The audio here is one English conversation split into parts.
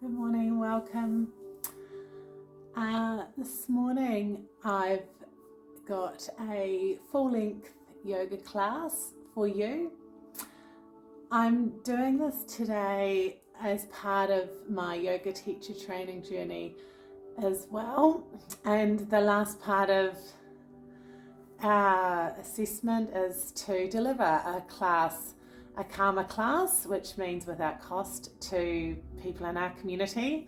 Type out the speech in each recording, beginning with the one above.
Good morning, welcome. This morning I've got a full-length yoga class for you. I'm doing this today as part of my yoga teacher training journey as well, and the last part of our assessment is to deliver a class, a Karma class, which means without cost to people in our community.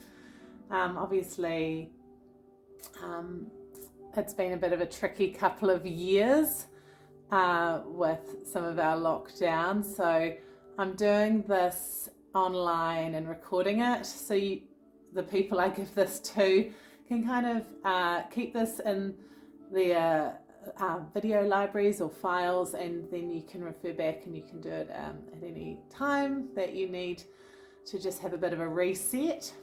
Obviously, it's been a bit of a tricky couple of years with some of our lockdown, so I'm doing this online and recording it so the people I give this to can kind of keep this in their video libraries or files, and then you can refer back and you can do it at any time that you need to just have a bit of a reset.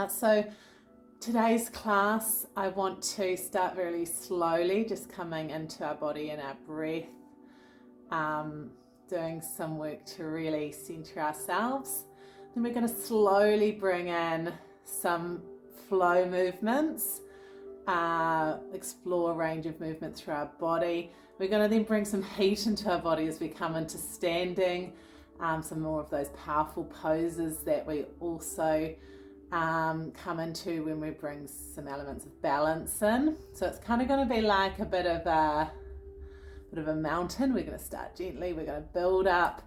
So today's class, I want to start really slowly, just coming into our body and our breath, doing some work to really center ourselves. Then we're going to slowly bring in some flow movements, explore a range of movement through our body. We're going to then bring some heat into our body as we come into standing, some more of those powerful poses that we also come into when we bring some elements of balance in. So it's kind of going to be like a bit of a mountain. We're going to start gently, we're going to build up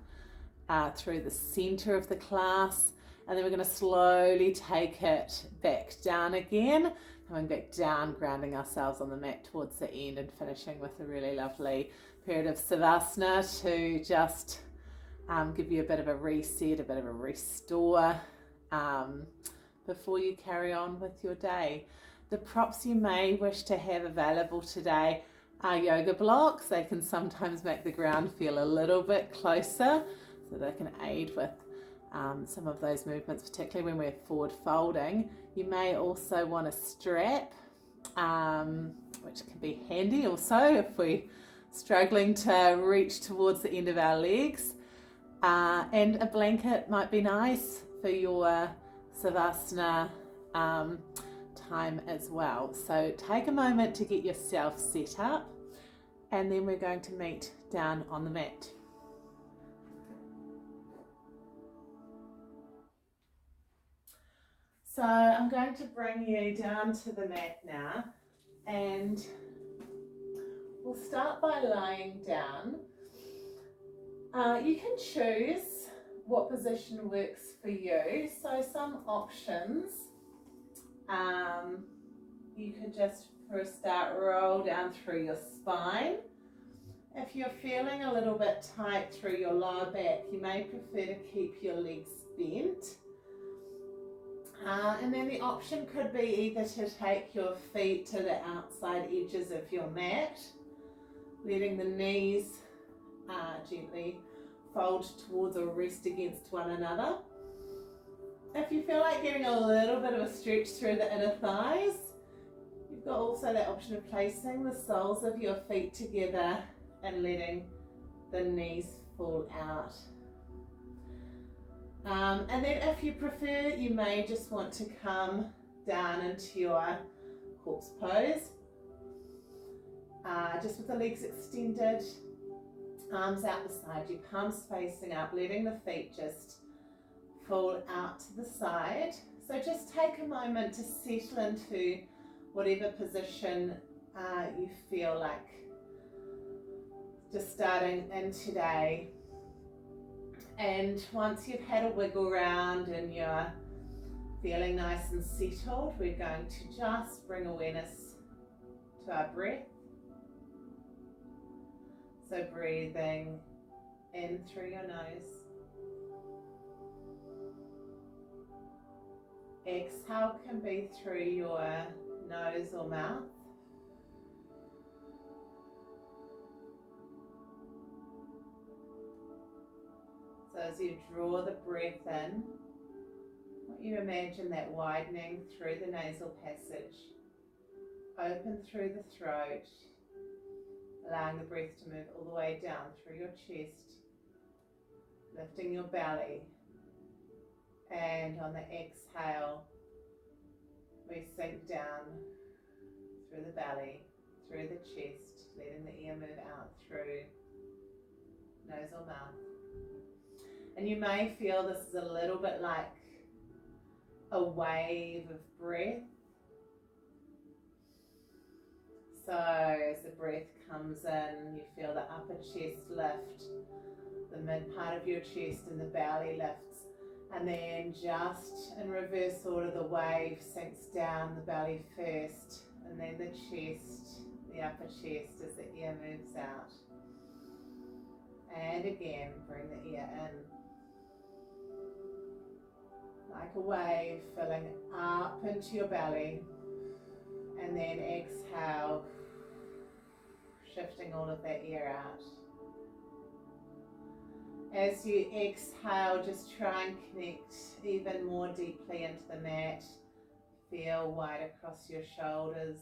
through the center of the class, and then we're going to slowly take it back down again, coming back down, grounding ourselves on the mat towards the end, and finishing with a really lovely period of Savasana to just give you a bit of a reset, a bit of a restore before you carry on with your day. The props you may wish to have available today are yoga blocks. They can sometimes make the ground feel a little bit closer, so they can aid with some of those movements, particularly when we're forward folding. You may also want a strap, which can be handy also if we're struggling to reach towards the end of our legs. And a blanket might be nice for your Savasana time as well. So take a moment to get yourself set up, and then we're going to meet down on the mat. So I'm going to bring you down to the mat now, and we'll start by lying down. You can choose what position works for you. So some options, you could just for a start roll down through your spine. If you're feeling a little bit tight through your lower back, you may prefer to keep your legs bent. And then the option could be either to take your feet to the outside edges of your mat, letting the knees gently fold towards or rest against one another. If you feel like getting a little bit of a stretch through the inner thighs, you've got also that option of placing the soles of your feet together and letting the knees fall out. And then if you prefer, you may just want to come down into your corpse pose, just with the legs extended, arms out the side, your palms facing up, letting the feet just fall out to the side. So just take a moment to settle into whatever position you feel like just starting in today. And once you've had a wiggle round and you're feeling nice and settled, we're going to just bring awareness to our breath. So breathing in through your nose. Exhale can be through your nose or mouth. So as you draw the breath in, I want you to imagine that widening through the nasal passage, open through the throat, allowing the breath to move all the way down through your chest, lifting your belly, And on the exhale, we sink down through the belly, through the chest, letting the air move out through nose or mouth. And you may feel this is a little bit like a wave of breath. So as the breath comes in, you feel the upper chest lift, the mid part of your chest and the belly lifts. And then just in reverse order, the wave sinks down, the belly first, and then the chest, the upper chest as the air moves out. And again, bring the air in. Like a wave filling up into your belly. And then exhale, shifting all of that air out. As you exhale, just try and connect even more deeply into the mat. Feel wide across your shoulders.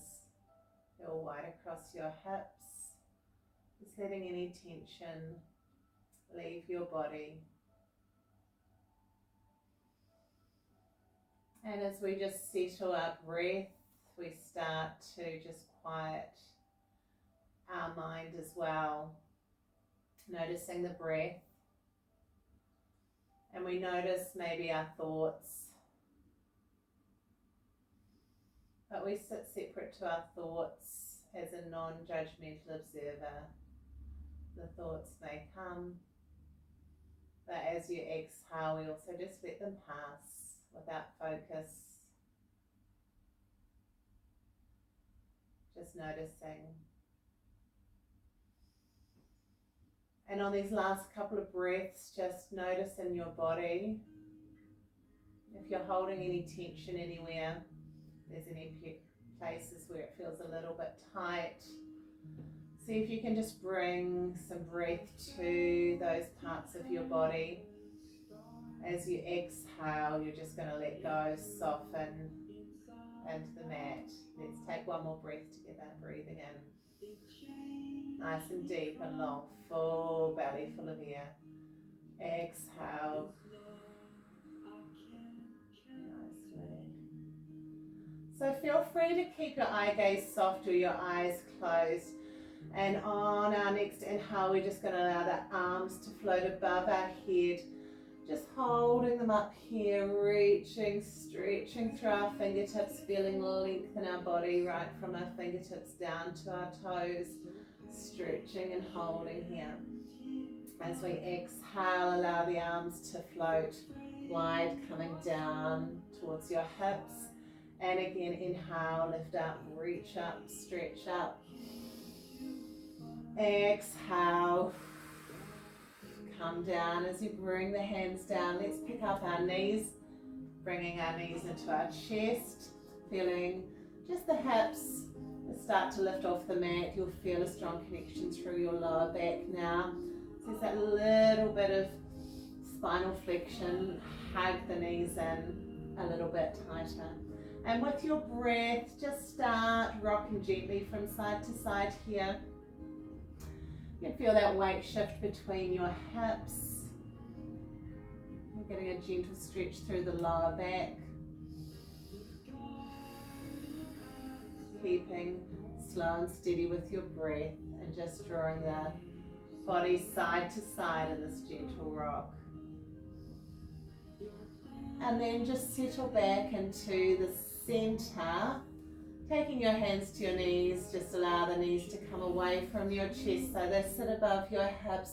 Feel wide across your hips. Just letting any tension leave your body. And as we just settle our breath, we start to just quiet our mind as well. Noticing the breath. And we notice maybe our thoughts. But we sit separate to our thoughts as a non-judgmental observer. The thoughts may come, but as you exhale, we also just let them pass without focus. Just noticing. And on these last couple of breaths, just notice in your body if you're holding any tension anywhere, if there's any places where it feels a little bit tight. See if you can just bring some breath to those parts of your body. As you exhale, you're just going to let go, soften into the mat. Let's take one more breath together, breathing in. Nice and deep and long, full belly full of air. Exhale. Nicely. So feel free to keep your eye gaze soft or your eyes closed. And on our next inhale, we're just going to allow the arms to float above our head. Just holding them up here, reaching, stretching through our fingertips, feeling length in our body right from our fingertips down to our toes. Stretching and holding here. As we exhale, allow the arms to float wide, coming down towards your hips. And again, inhale, lift up, reach up, stretch up. Exhale, come down. As you bring the hands down, let's pick up our knees, bringing our knees into our chest, feeling just the hips start to lift off the mat. You'll feel a strong connection through your lower back now. So there's that little bit of spinal flexion. Hug the knees in a little bit tighter. And with your breath, just start rocking gently from side to side here. You can feel that weight shift between your hips. You're getting a gentle stretch through the lower back. Keeping slow and steady with your breath and just drawing the body side to side in this gentle rock. And then just settle back into the center. Taking your hands to your knees, just allow the knees to come away from your chest so they sit above your hips.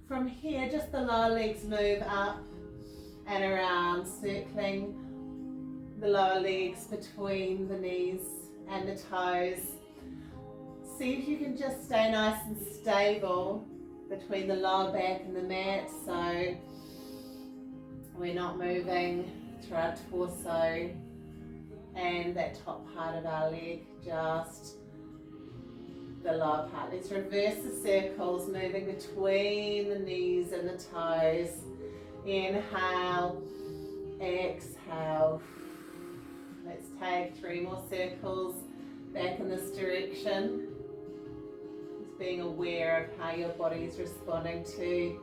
From here, just the lower legs move up and around, circling the lower legs between the knees and the toes. See if you can just stay nice and stable between the lower back and the mat, so we're not moving through our torso and that top part of our leg, just the lower part. Let's reverse the circles, moving between the knees and the toes. Inhale, exhale. Let's take 3 more circles back in this direction. Just being aware of how your body is responding to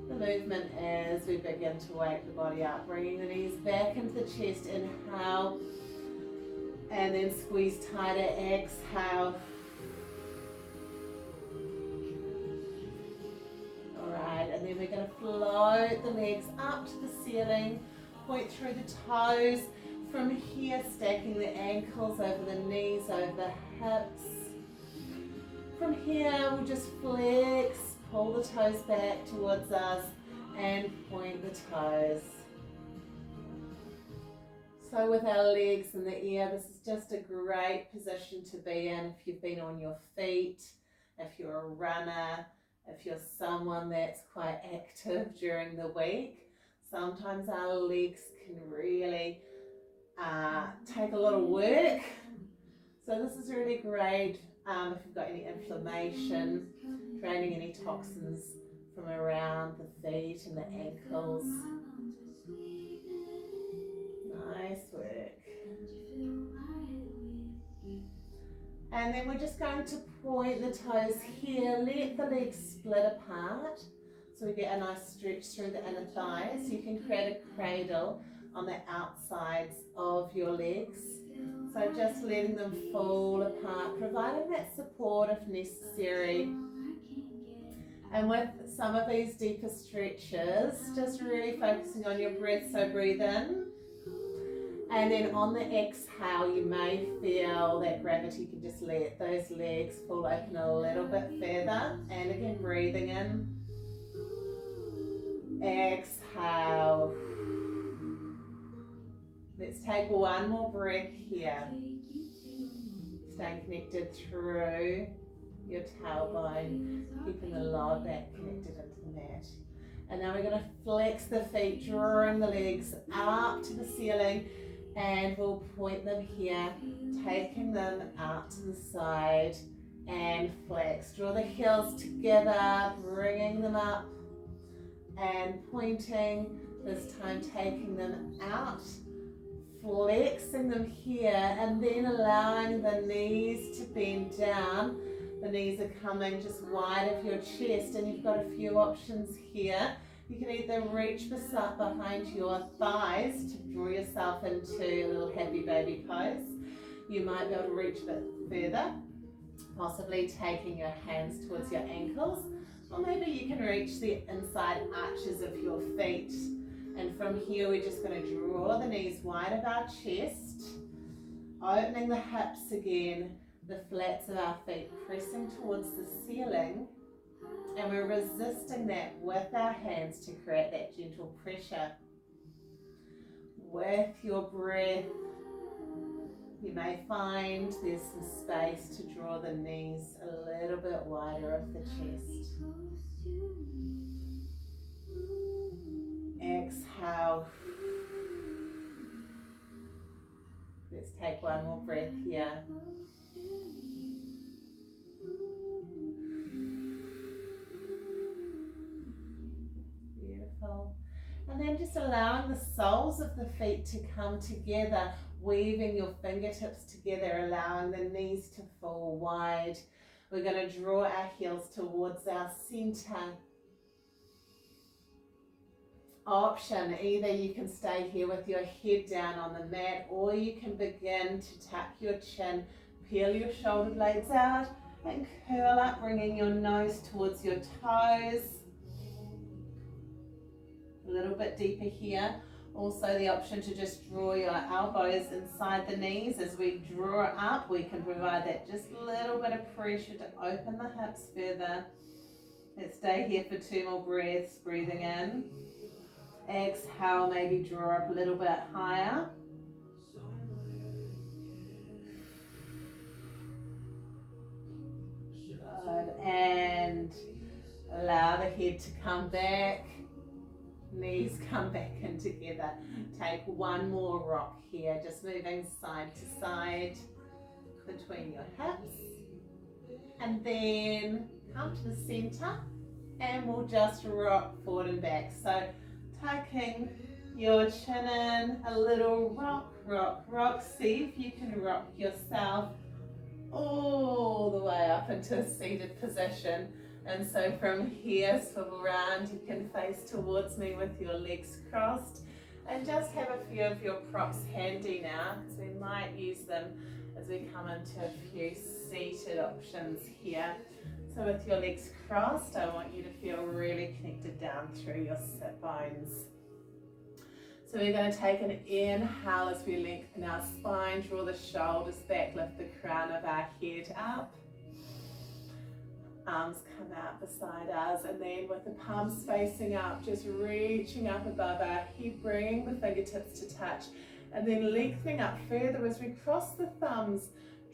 the the movement as we begin to wake the body up, bringing the knees back into the chest. Inhale, and then squeeze tighter. Exhale. Alright, and then we're going to float the legs up to the ceiling, point through the toes. From here, stacking the ankles over the knees, over the hips. From here, we'll just flex, pull the toes back towards us and point the toes. So with our legs in the air, this is just a great position to be in if you've been on your feet, if you're a runner, if you're someone that's quite active during the week. Sometimes our legs can really take a lot of work. So this is really great if you've got any inflammation, draining any toxins from around the feet and the ankles. Nice work. And then we're just going to point the toes here, let the legs split apart so we get a nice stretch through the inner thighs. You can create a cradle on the outsides of your legs. So just letting them fall apart, providing that support if necessary. And with some of these deeper stretches, just really focusing on your breath, so breathe in. And then on the exhale, you may feel that gravity can just let those legs fall open a little bit further. And again, breathing in. Exhale. Let's take one more breath here. Staying connected through your tailbone, keeping the lower back connected into the mat. And now we're going to flex the feet, drawing the legs up to the ceiling, and we'll point them here, taking them out to the side and flex. Draw the heels together, bringing them up and pointing, this time taking them out, flexing them here, and then allowing the knees to bend down. The knees are coming just wide of your chest, and you've got a few options here. You can either reach up behind your thighs to draw yourself into a little happy baby pose. You might be able to reach a bit further, possibly taking your hands towards your ankles, or maybe you can reach the inside arches of your feet. And from here, we're just going to draw the knees wide of our chest, opening the hips again, the flats of our feet pressing towards the ceiling, and we're resisting that with our hands to create that gentle pressure. With your breath, you may find there's some space to draw the knees a little bit wider of the chest. Exhale. Let's take one more breath here. Beautiful. And then just allowing the soles of the feet to come together, weaving your fingertips together, allowing the knees to fall wide. We're going to draw our heels towards our center. Option, either you can stay here with your head down on the mat, or you can begin to tuck your chin, peel your shoulder blades out and curl up, bringing your nose towards your toes. A little bit deeper here. Also the option to just draw your elbows inside the knees. As we draw up, we can provide that just a little bit of pressure to open the hips further. Let's stay here for 2 more breaths, breathing in. Exhale, maybe draw up a little bit higher. Good. And allow the head to come back. Knees come back in together. Take one more rock here, just moving side to side between your hips. And then come to the center, and we'll just rock forward and back. So tucking your chin in, a little rock, rock, rock. See if you can rock yourself all the way up into a seated position. And so from here, swivel around. You can face towards me with your legs crossed, and just have a few of your props handy now, because we might use them as we come into a few seated options here. So with your legs crossed, I want you to feel really connected down through your sit bones. So we're going to take an inhale as we lengthen our spine, draw the shoulders back, lift the crown of our head up. Arms come out beside us, and then with the palms facing up, just reaching up above our head, bringing the fingertips to touch, and then lengthening up further as we cross the thumbs,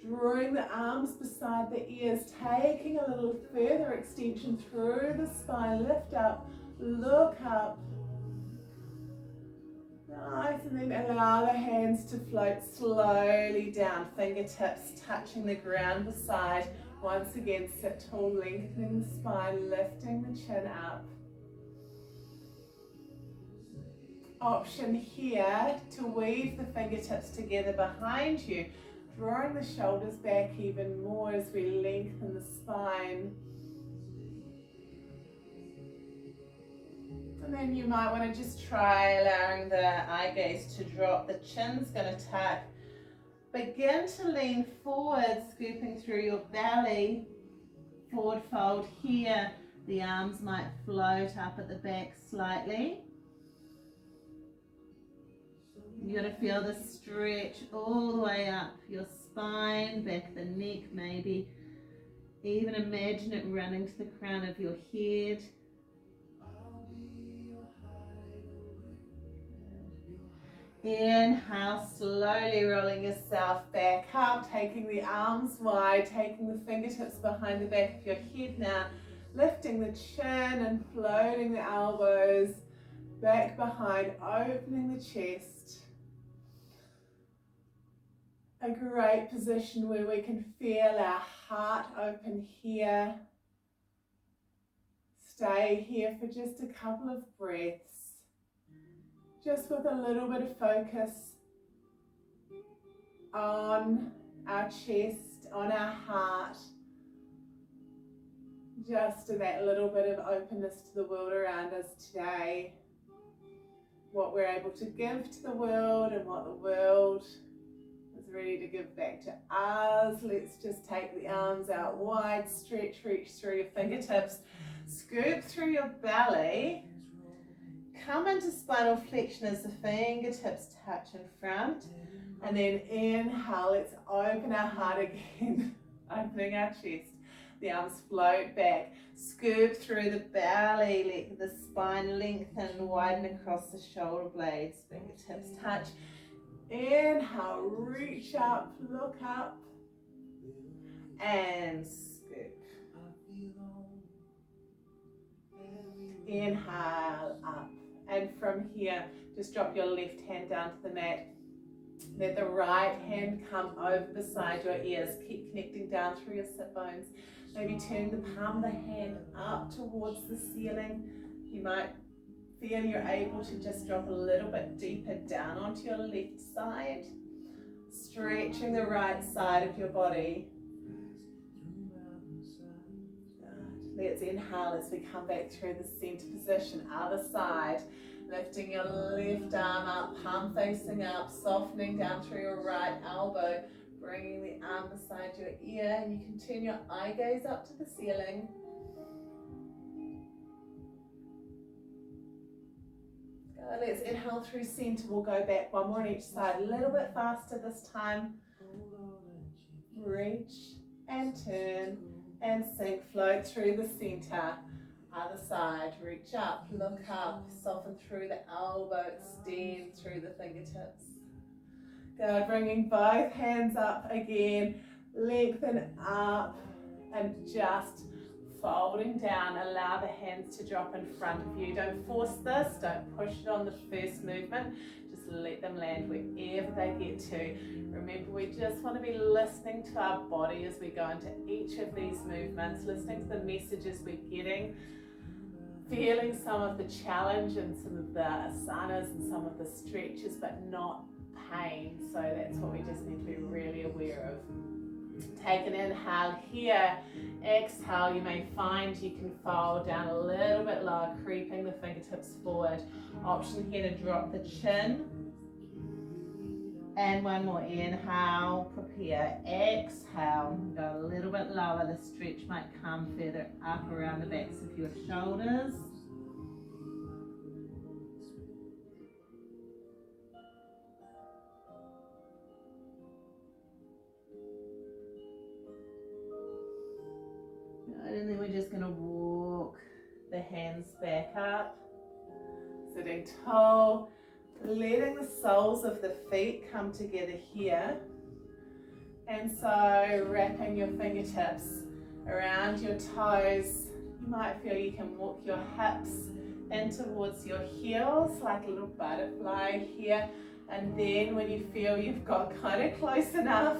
drawing the arms beside the ears, taking a little further extension through the spine. Lift up, look up. Nice, and then allow the hands to float slowly down, fingertips touching the ground beside. Once again, sit tall, lengthening the spine, lifting the chin up. Option here to weave the fingertips together behind you, drawing the shoulders back even more as we lengthen the spine. And then you might want to just try allowing the eye gaze to drop. The chin's going to tuck. Begin to lean forward, scooping through your belly. Forward fold here. The arms might float up at the back slightly. You're going to feel the stretch all the way up your spine, back the neck maybe. Even imagine it running to the crown of your head. Inhale, slowly rolling yourself back up, taking the arms wide, taking the fingertips behind the back of your head now, lifting the chin and floating the elbows back behind, opening the chest. A great position where we can feel our heart open here. Stay here for just a couple of breaths. Just with a little bit of focus on our chest, on our heart, just to that little bit of openness to the world around us today, what we're able to give to the world and what the world is ready to give back to us. Let's just take the arms out wide, stretch, reach through your fingertips, scoop through your belly. Come into spinal flexion as the fingertips touch in front, and then inhale, let's open our heart again, opening our chest. The arms float back, scoop through the belly, let the spine lengthen, widen across the shoulder blades, fingertips touch. Inhale, reach up, look up, and scoop. Inhale, up. And from here, just drop your left hand down to the mat. Let the right hand come over beside your ears. Keep connecting down through your sit bones. Maybe turn the palm of the hand up towards the ceiling. You might feel you're able to just drop a little bit deeper down onto your left side. Stretching the right side of your body. Let's inhale as we come back through the center position, other side. Lifting your left arm up, palm facing up, softening down through your right elbow, bringing the arm beside your ear, and you can turn your eye gaze up to the ceiling. Let's inhale through center. We'll go back one more on each side, a little bit faster this time. Reach and turn and sink, float through the center. Other side, reach up, look up, soften through the elbow, extend through the fingertips. Good, bringing both hands up again, lengthen up and just folding down. Allow the hands to drop in front of you. Don't force this, don't push it on the first movement. Just let them land wherever they get to. Remember, we just want to be listening to our body as we go into each of these movements, listening to the messages we're getting, feeling some of the challenge and some of the asanas and some of the stretches, but not pain. So that's what we just need to be really aware of. Take an inhale here. Exhale, you may find you can fold down a little bit lower, creeping the fingertips forward. Option here to drop the chin. And one more inhale, prepare, exhale, go a little bit lower. The stretch might come further up around the backs of your shoulders. Good, and then we're just going to walk the hands back up, sitting tall. Letting the soles of the feet come together here. And so wrapping your fingertips around your toes. You might feel you can walk your hips in towards your heels like a little butterfly here. And then when you feel you've got kind of close enough,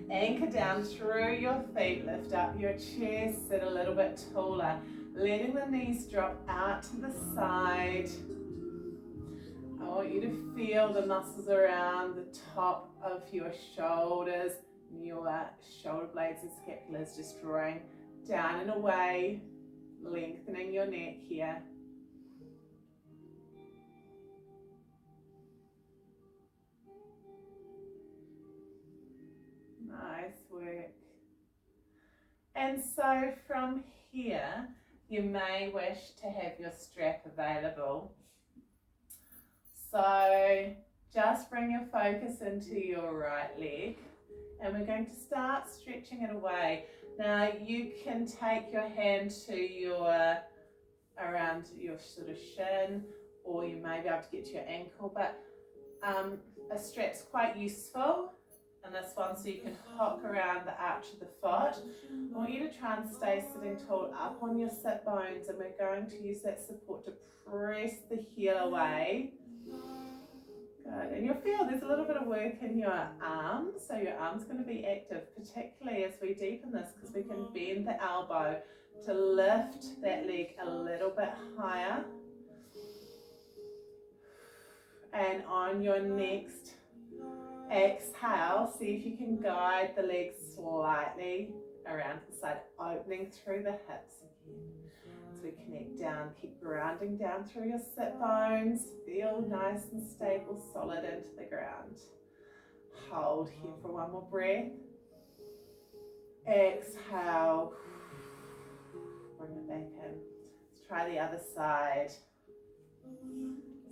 anchor down through your feet, lift up your chest, sit a little bit taller. Letting the knees drop out to the side. I want you to feel the muscles around the top of your shoulders, your shoulder blades and scapulars just drawing down and away, lengthening your neck here. Nice work. And so from here, you may wish to have your strap available. So just bring your focus into your right leg and we're going to start stretching it away. Now you can take your hand to around your sort of shin, or you may be able to get to your ankle, but a strap's quite useful in this one so you can hook around the arch of the foot. I want you to try and stay sitting tall up on your sit bones, and we're going to use that support to press the heel away. Good, and you'll feel there's a little bit of work in your arms, so your arm's going to be active, particularly as we deepen this, because we can bend the elbow to lift that leg a little bit higher. And on your next exhale, see if you can guide the legs slightly around the side, opening through the hips again. As we connect down, keep grounding down through your sit bones. Feel nice and stable, solid into the ground. Hold here for one more breath. Exhale. Bring it back in. Let's try the other side.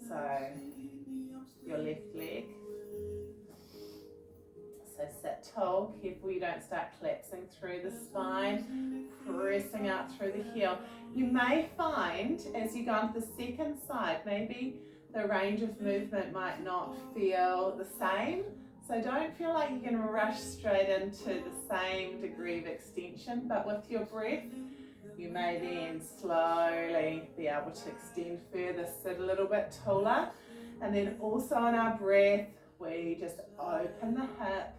So, your left leg. So sit tall, careful you don't start collapsing through the spine, pressing out through the heel. You may find as you go on to the second side, maybe the range of movement might not feel the same. So don't feel like you're going to rush straight into the same degree of extension, but with your breath, you may then slowly be able to extend further, sit a little bit taller. And then also on our breath, we just open the hip,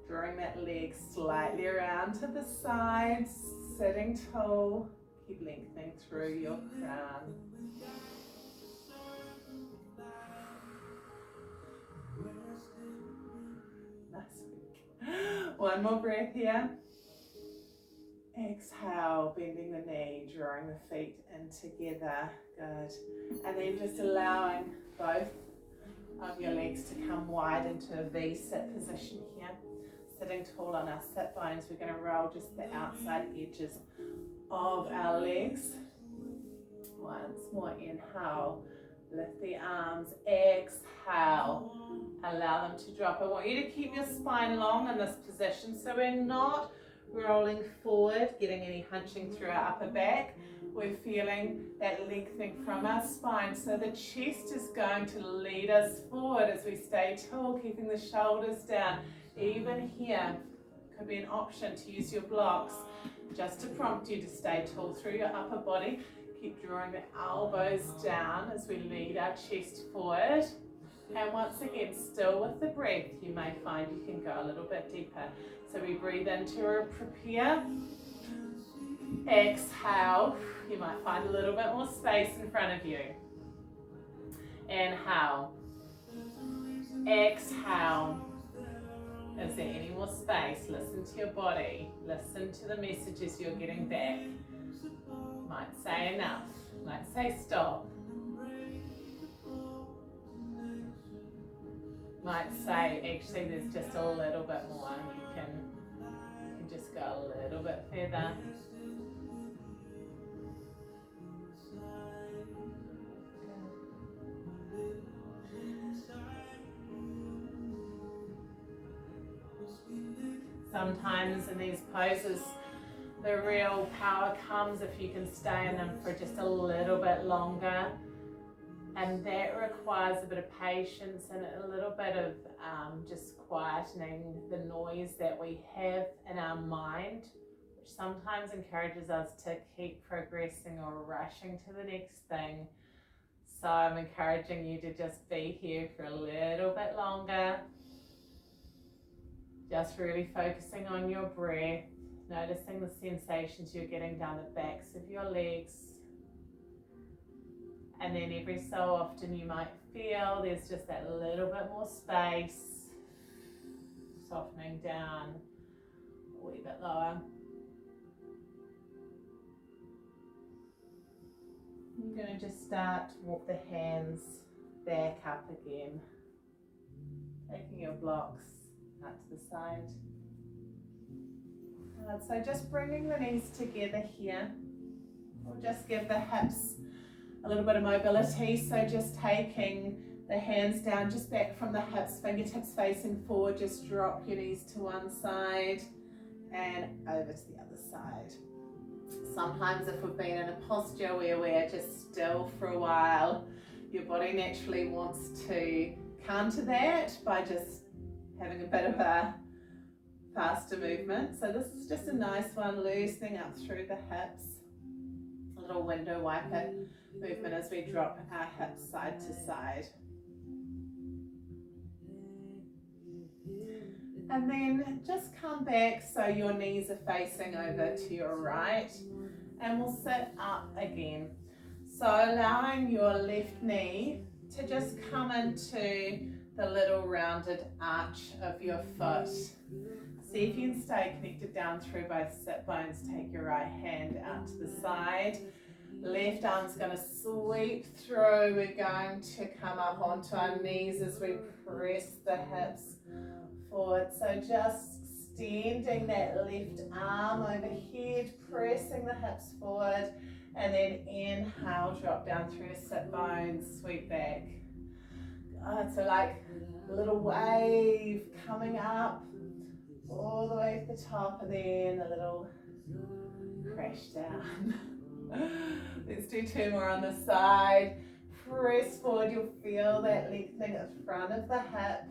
drawing that leg slightly around to the sides, sitting tall, keep lengthening through your crown. Nice. One more breath here. Exhale, bending the knee, drawing the feet in together. Good. And then just allowing both of your legs to come wide into a V-sit position here. Sitting tall on our sit bones, we're going to roll just the outside edges of our legs. Once more, inhale, lift the arms, exhale, allow them to drop. I want you to keep your spine long in this position so we're not rolling forward, getting any hunching through our upper back. We're feeling that lengthening from our spine, so the chest is going to lead us forward as we stay tall, keeping the shoulders down. Even here, could be an option to use your blocks just to prompt you to stay tall through your upper body. Keep drawing the elbows down as we lead our chest forward. And once again, still with the breath, you may find you can go a little bit deeper. So we breathe into a prepare. Exhale, you might find a little bit more space in front of you. Inhale. Exhale. Is there any more space? Listen to your body. Listen to the messages you're getting back. Might say enough. Might say stop. Might say actually there's just a little bit more. You can just go a little bit further. Sometimes in these poses, the real power comes if you can stay in them for just a little bit longer. And that requires a bit of patience and a little bit of just quietening the noise that we have in our mind, which sometimes encourages us to keep progressing or rushing to the next thing. So I'm encouraging you to just be here for a little bit longer. Just really focusing on your breath, noticing the sensations you're getting down the backs of your legs. And then every so often you might feel there's just that little bit more space, softening down a wee bit lower. I'm going to just start to walk the hands back up again, taking your blocks out to the side. So just bringing the knees together here. We'll just give the hips a little bit of mobility. So just taking the hands down, just back from the hips, fingertips facing forward. Just drop your knees to one side and over to the other side. Sometimes if we've been in a posture where we're just still for a while, your body naturally wants to counter that by just having a bit of a faster movement. So this is just a nice one, loosening up through the hips. A little window wiper movement as we drop our hips side to side. And then just come back so your knees are facing over to your right, and we'll sit up again. So allowing your left knee to just come into the little rounded arch of your foot. See if you can stay connected down through both sit bones. Take your right hand out to the side. Left arm's going to sweep through. We're going to come up onto our knees as we press the hips forward. So just extending that left arm overhead, pressing the hips forward, and then inhale, drop down through your sit bones, sweep back. Good. So like a little wave coming up all the way to the top, and then a little crash down. Let's do two more on the side. Press forward, you'll feel that lengthening at the front of the hip.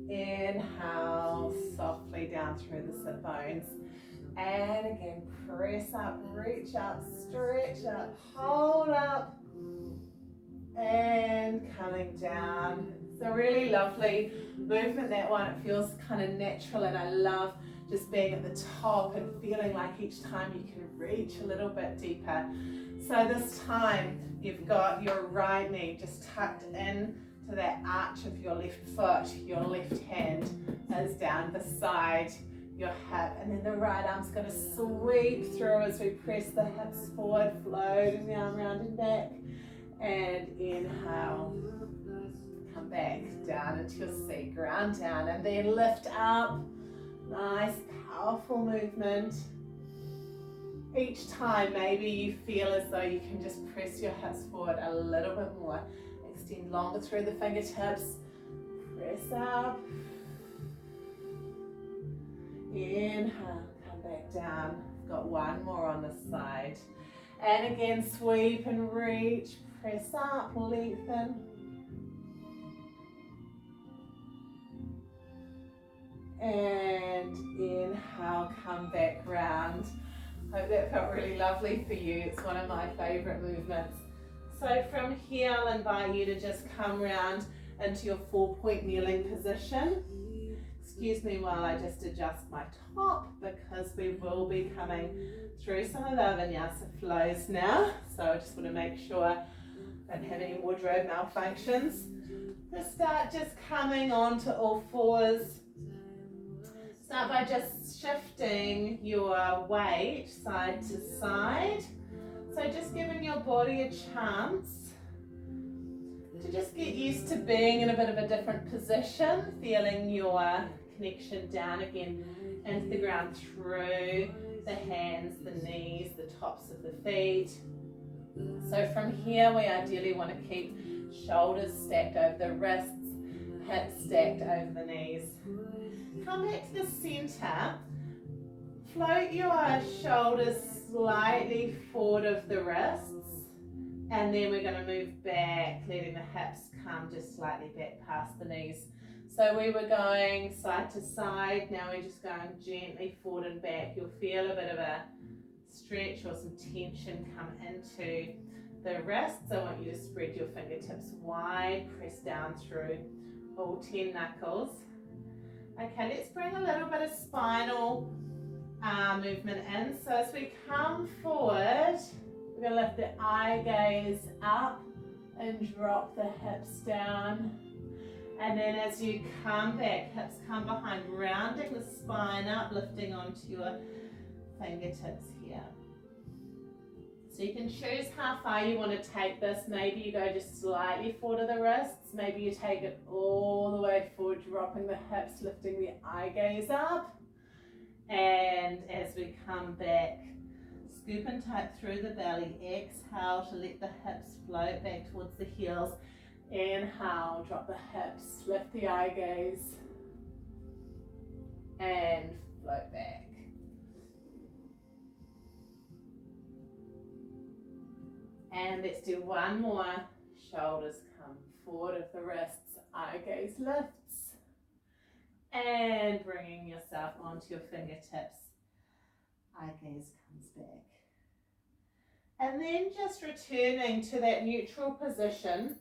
Inhale softly down through the sit bones. And again, press up, reach up, stretch up, hold up, and coming down. It's a really lovely movement, that one. It feels kind of natural, and I love just being at the top and feeling like each time you can reach a little bit deeper. So this time you've got your right knee just tucked in to that arch of your left foot. Your left hand is down beside your hip, and then the right arm's going to sweep through as we press the hips forward, floating the arm around and back. And inhale, come back down into your seat, ground down, and then lift up. Nice, powerful movement. Each time, maybe you feel as though you can just press your hips forward a little bit more. Extend longer through the fingertips. Press up. Inhale, come back down. Got one more on this side. And again, sweep and reach. Press up, lengthen. And inhale, come back round. Hope that felt really lovely for you. It's one of my favorite movements. So from here, I'll invite you to just come round into your 4-point kneeling position. Excuse me while I just adjust my top, because we will be coming through some of the vinyasa flows now. So I just want to make sure I don't have any wardrobe malfunctions. To start, just coming onto all fours. Start by just shifting your weight side to side. So just giving your body a chance to just get used to being in a bit of a different position, feeling your connection down again into the ground through the hands, the knees, the tops of the feet. So from here we ideally want to keep shoulders stacked over the wrists, hips stacked over the knees. Come back to the center, float your shoulders slightly forward of the wrists, and then we're going to move back, letting the hips come just slightly back past the knees. So we were going side to side, now we're just going gently forward and back. You'll feel a bit of a stretch or some tension come into the wrists. I want you to spread your fingertips wide, press down through all 10 knuckles. Okay, let's bring a little bit of spinal movement in. So as we come forward, we're going to lift the eye gaze up and drop the hips down. And then as you come back, hips come behind, rounding the spine up, lifting onto your fingertips here. So you can choose how far you want to take this. Maybe you go just slightly forward of the wrists. Maybe you take it all the way forward, dropping the hips, lifting the eye gaze up. And as we come back, scoop and tuck through the belly. Exhale to let the hips float back towards the heels. Inhale, drop the hips, lift the eye gaze, and float back. And let's do one more. Shoulders come forward of the wrists, eye gaze lifts, and bringing yourself onto your fingertips, eye gaze comes back. And then just returning to that neutral position.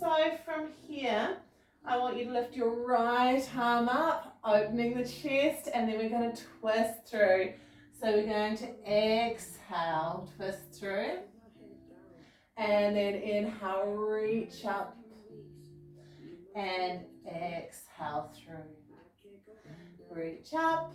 So from here, I want you to lift your right arm up, opening the chest, and then we're going to twist through. So we're going to exhale, twist through, and then inhale, reach up, and exhale through. Reach up.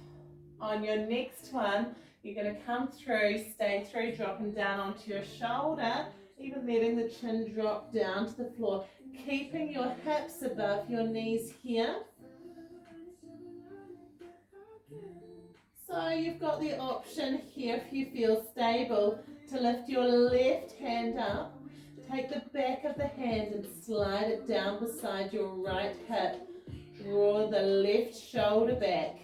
On your next one, you're going to come through, stay through, dropping down onto your shoulder, even letting the chin drop down to the floor, keeping your hips above your knees here. So you've got the option here, if you feel stable, to lift your left hand up, take the back of the hand and slide it down beside your right hip. Draw the left shoulder back.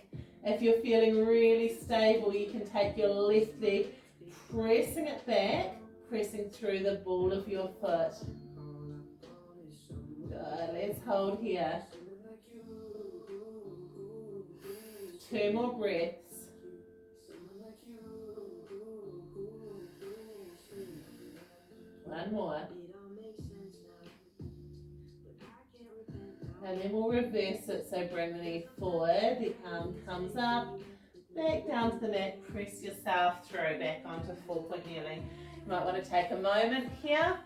If you're feeling really stable, you can take your left leg, pressing it back, pressing through the ball of your foot. Good, let's hold here. 2 more breaths. One more. And then we'll reverse it, so bring the knee forward, the arm comes up, back down to the mat, press yourself through, back onto 4-point kneeling. You might want to take a moment here,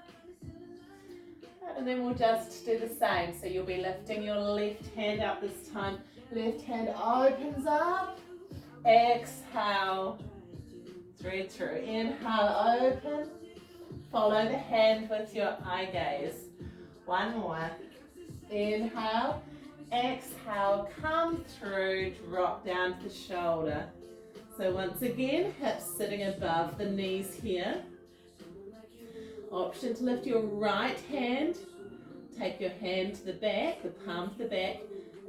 and then we'll just do the same. So you'll be lifting your left hand up this time, left hand opens up, exhale, thread through, inhale, open, follow the hand with your eye gaze. One more. Inhale, exhale, come through, drop down to the shoulder. So once again, hips sitting above the knees here. Option to lift your right hand, take your hand to the back, the palm to the back,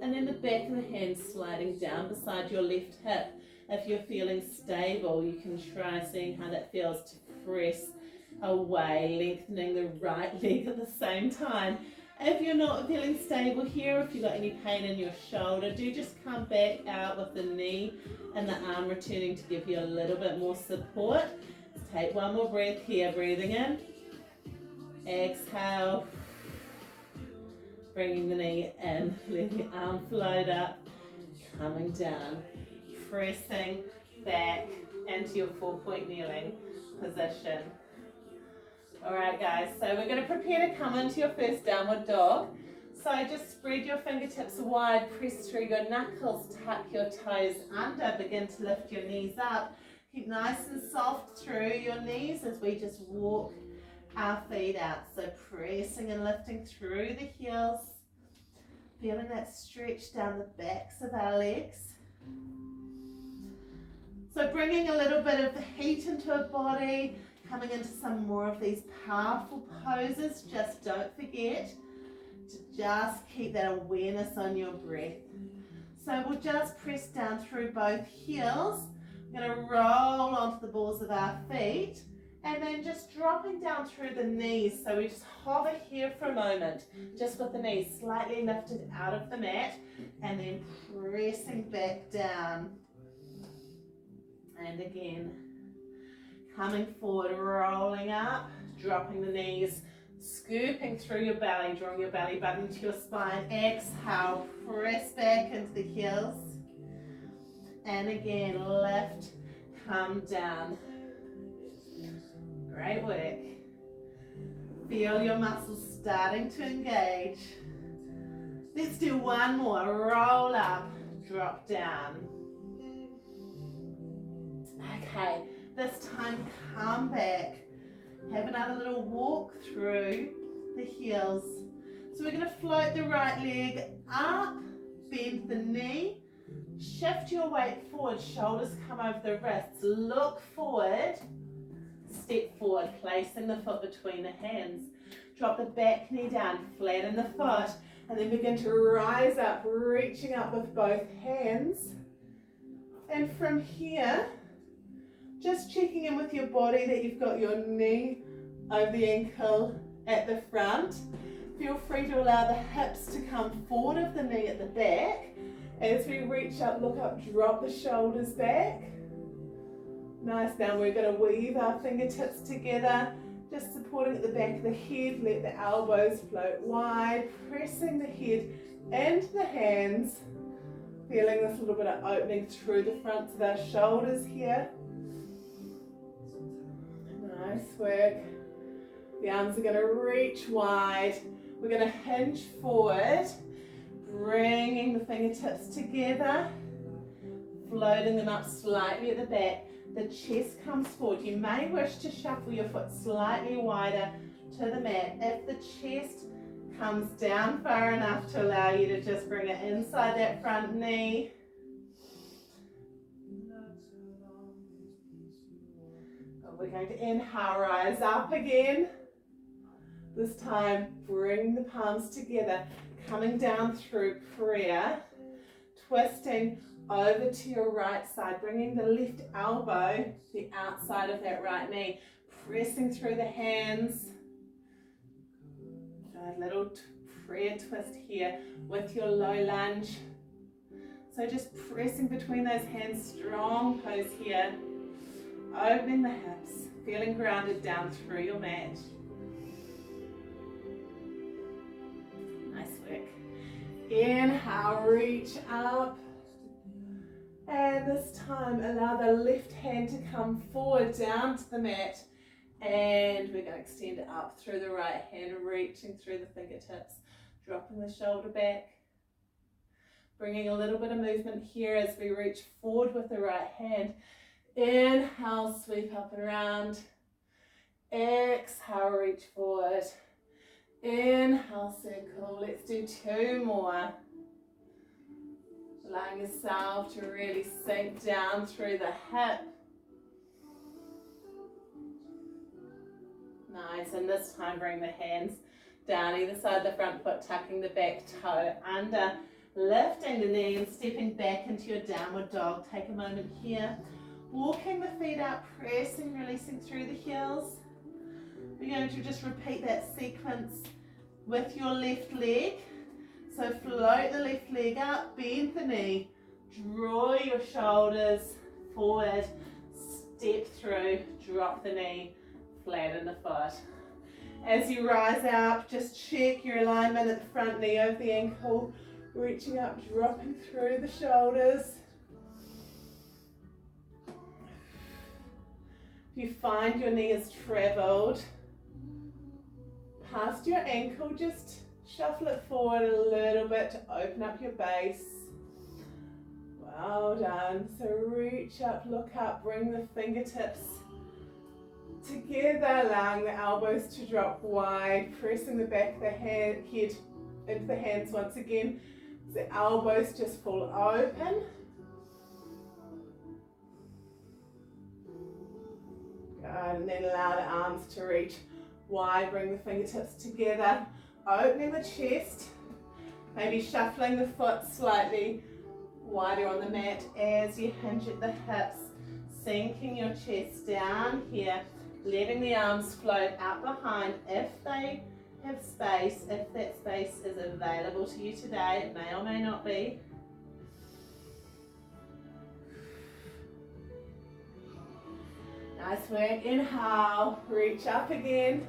and then the back of the hand sliding down beside your left hip. If you're feeling stable, you can try seeing how that feels to press away, lengthening the right leg at the same time. If you're not feeling stable here, if you've got any pain in your shoulder, do just come back out with the knee and the arm returning to give you a little bit more support. Let's take one more breath here, breathing in. Exhale. Bringing the knee in, letting the arm float up, coming down, pressing back into your 4-point kneeling position. Alright guys, so we're going to prepare to come into your first downward dog. So just spread your fingertips wide, press through your knuckles, tuck your toes under, begin to lift your knees up. Keep nice and soft through your knees as we just walk our feet out. So pressing and lifting through the heels, feeling that stretch down the backs of our legs. So bringing a little bit of the heat into our body, coming into some more of these powerful poses. Just don't forget to just keep that awareness on your breath. So we'll just press down through both heels. We're going to roll onto the balls of our feet and then just dropping down through the knees. So we just hover here for a moment, just with the knees slightly lifted out of the mat and then pressing back down. And again, coming forward, rolling up, dropping the knees, scooping through your belly, drawing your belly button to your spine. Exhale, press back into the heels. And again, lift, come down. Great work. Feel your muscles starting to engage. Let's do one more. Roll up, drop down. Okay, this time come back. Have another little walk through the heels. So we're going to float the right leg up, bend the knee, shift your weight forward, shoulders come over the wrists, look forward, step forward, placing the foot between the hands. Drop the back knee down, flatten the foot, and then begin to rise up, reaching up with both hands. And from here, just checking in with your body that you've got your knee over the ankle at the front. Feel free to allow the hips to come forward of the knee at the back. As we reach up, look up, drop the shoulders back. Nice. Now we're going to weave our fingertips together, just supporting at the back of the head. Let the elbows float wide, pressing the head into the hands. Feeling this little bit of opening through the fronts of our shoulders here. Nice work. The arms are going to reach wide. We're going to hinge forward, bringing the fingertips together, floating them up slightly at the back. The chest comes forward. You may wish to shuffle your foot slightly wider to the mat. If the chest comes down far enough to allow you to just bring it inside that front knee. We're going to inhale, rise up again. This time, bring the palms together, coming down through prayer, twisting over to your right side, bringing the left elbow to the outside of that right knee, pressing through the hands. A little prayer twist here with your low lunge. So just pressing between those hands, strong pose here. Opening the hips, feeling grounded down through your mat. Nice work. Inhale, reach up. And this time, allow the left hand to come forward down to the mat. And we're going to extend it up through the right hand, reaching through the fingertips, dropping the shoulder back. Bringing a little bit of movement here as we reach forward with the right hand. Inhale, sweep up and around. Exhale, reach forward. Inhale, circle. Let's do two more. Allowing yourself to really sink down through the hip. Nice, and this time bring the hands down either side of the front foot, tucking the back toe under, lifting the knee and stepping back into your downward dog. Take a moment here. Walking the feet out, pressing, releasing through the heels. We're going to just repeat that sequence with your left leg. So float the left leg up, bend the knee, draw your shoulders forward, step through, drop the knee, flatten the foot. As you rise up, just check your alignment at the front knee over the ankle, reaching up, dropping through the shoulders. If you find your knee has traveled past your ankle, just Shuffle it forward a little bit to open up your base. Well done. So reach up, look up, bring the fingertips together, allowing the elbows to drop wide, pressing the back of the head into the hands once again. The elbows just fall open. Good, and then allow the arms to reach wide, bring the fingertips together, opening the chest, maybe shuffling the foot slightly wider on the mat as you hinge at the hips, sinking your chest down here, letting the arms float out behind if they have space, if that space is available to you today. It may or may not be. Nice work. Inhale, reach up again.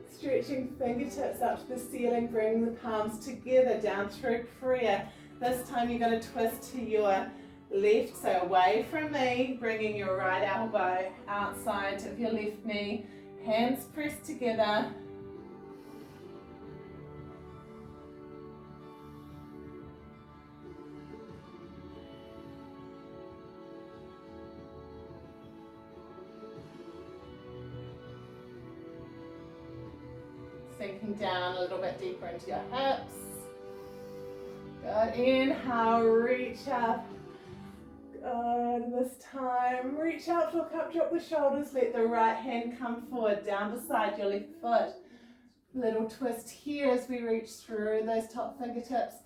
Stretching fingertips up to the ceiling, bring the palms together down through prayer. This time you're going to twist to your left, so away from me, bringing your right elbow outside of your left knee. Hands pressed together. Sinking down a little bit deeper into your hips. Good. Inhale, reach up. Good. This time, reach up, look up, drop the shoulders. Let the right hand come forward, down beside your left foot. Little twist here as we reach through those top fingertips.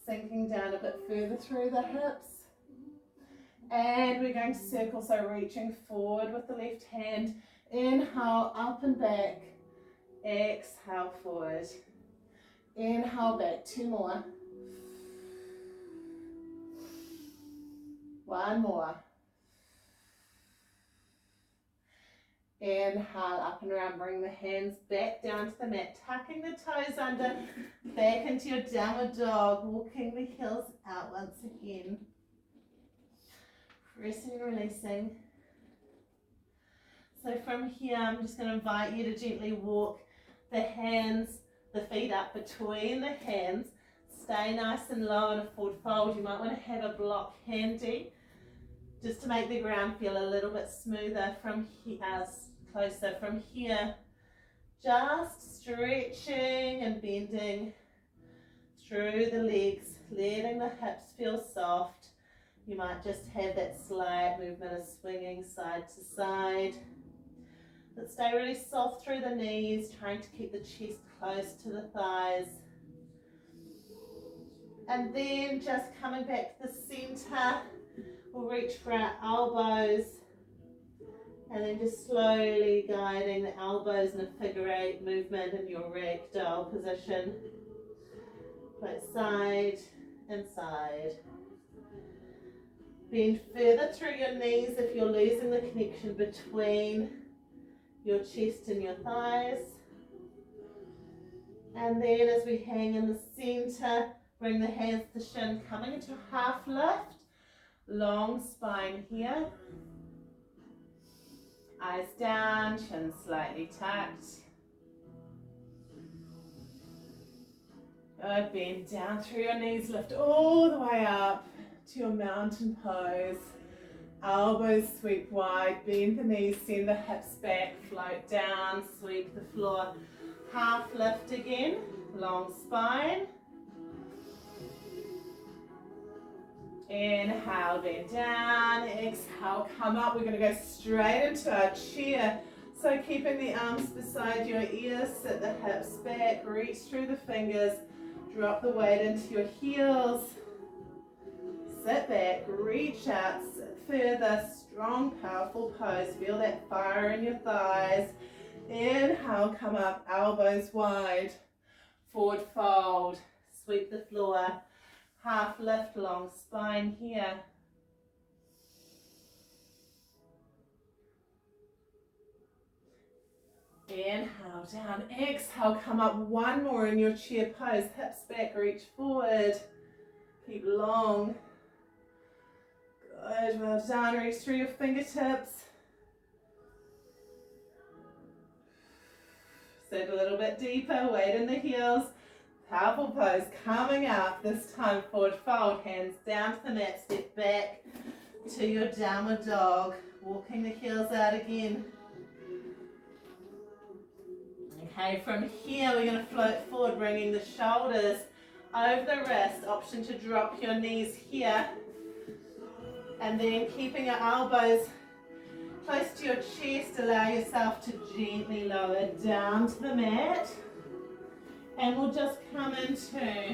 Sinking down a bit further through the hips. And we're going to circle, so reaching forward with the left hand. Inhale, up and back. Exhale, forward. Inhale, back. Two more. One more. Inhale, up and around. Bring the hands back down to the mat. Tucking the toes under. Back into your downward dog. Walking the heels out once again. Pressing and releasing. So from here, I'm just going to invite you to gently walk the hands, the feet up between the hands. Stay nice and low in a forward fold. You might want to have a block handy just to make the ground feel a little bit smoother from here, closer from here. Just stretching and bending through the legs, letting the hips feel soft. You might just have that slight movement of swinging side to side. But stay really soft through the knees, trying to keep the chest close to the thighs. And then just coming back to the center, we'll reach for our elbows. And then just slowly guiding the elbows in a figure eight movement in your ragdoll position. Both side and side. Bend further through your knees if you're losing the connection between your chest and your thighs. And then as we hang in the center, bring the hands to shin, coming into a half lift. Long spine here. Eyes down, chin slightly tucked. Good, bend down through your knees, lift all the way up to your mountain pose. Elbows sweep wide, bend the knees, send the hips back, float down, sweep the floor. Half lift again, long spine. Inhale, bend down. Exhale, come up. We're going to go straight into our chair. So keeping the arms beside your ears, sit the hips back, reach through the fingers, drop the weight into your heels. Sit back, reach out, sit further, strong, powerful pose. Feel that fire in your thighs. Inhale, come up, elbows wide. Forward fold, sweep the floor. Half lift, long spine here. Inhale, down. Exhale, come up. One more in your chair pose. Hips back, reach forward. Keep long. Good, well done. Reach through your fingertips. Sit a little bit deeper, weight in the heels. Powerful pose, coming up, this time forward fold, hands down to the mat, step back to your downward dog, walking the heels out again. Okay, from here we're going to float forward, bringing the shoulders over the wrist, option to drop your knees here, and then keeping your elbows close to your chest, allow yourself to gently lower down to the mat. And we'll just come into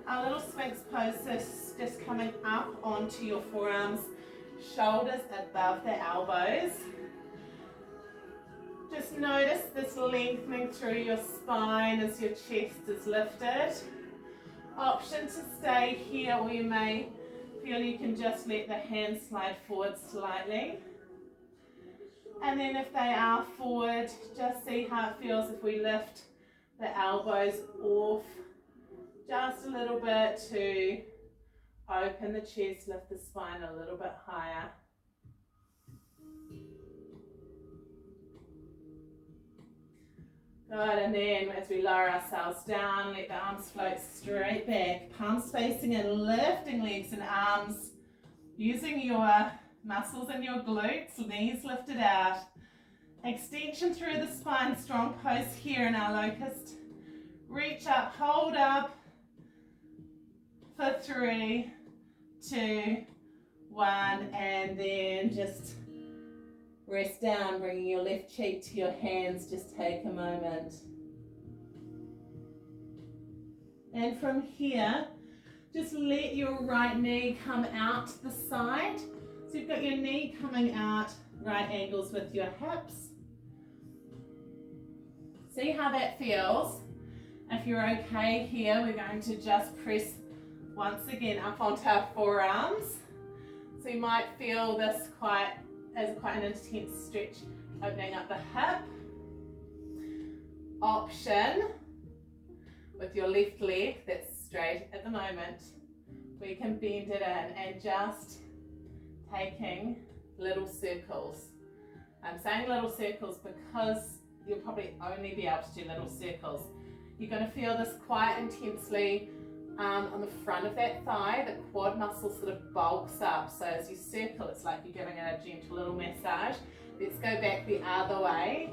our little Sphinx pose, so just coming up onto your forearms, shoulders above the elbows. Just notice this lengthening through your spine as your chest is lifted. Option to stay here, or you may feel you can just let the hands slide forward slightly. And then if they are forward, just see how it feels if we lift the elbows off just a little bit to open the chest, lift the spine a little bit higher. Good, and then as we lower ourselves down, let the arms float straight back, palms facing in, lifting legs and arms, using your muscles in your glutes, knees lifted out. Extension through the spine, strong pose here in our locust. Reach up, hold up for 3, 2, 1, and then just rest down, bringing your left cheek to your hands. Just take a moment. And from here, just let your right knee come out to the side. So you've got your knee coming out, right angles with your hips. See how that feels. If you're okay here, we're going to just press once again up onto our forearms. So you might feel this quite an intense stretch, opening up the hip. Option with your left leg that's straight at the moment, we can bend it in and just taking little circles. I'm saying little circles because you'll probably only be able to do little circles. You're going to feel this quite intensely on the front of that thigh. The quad muscle sort of bulks up, so as you circle, it's like you're giving it a gentle little massage. Let's go back the other way.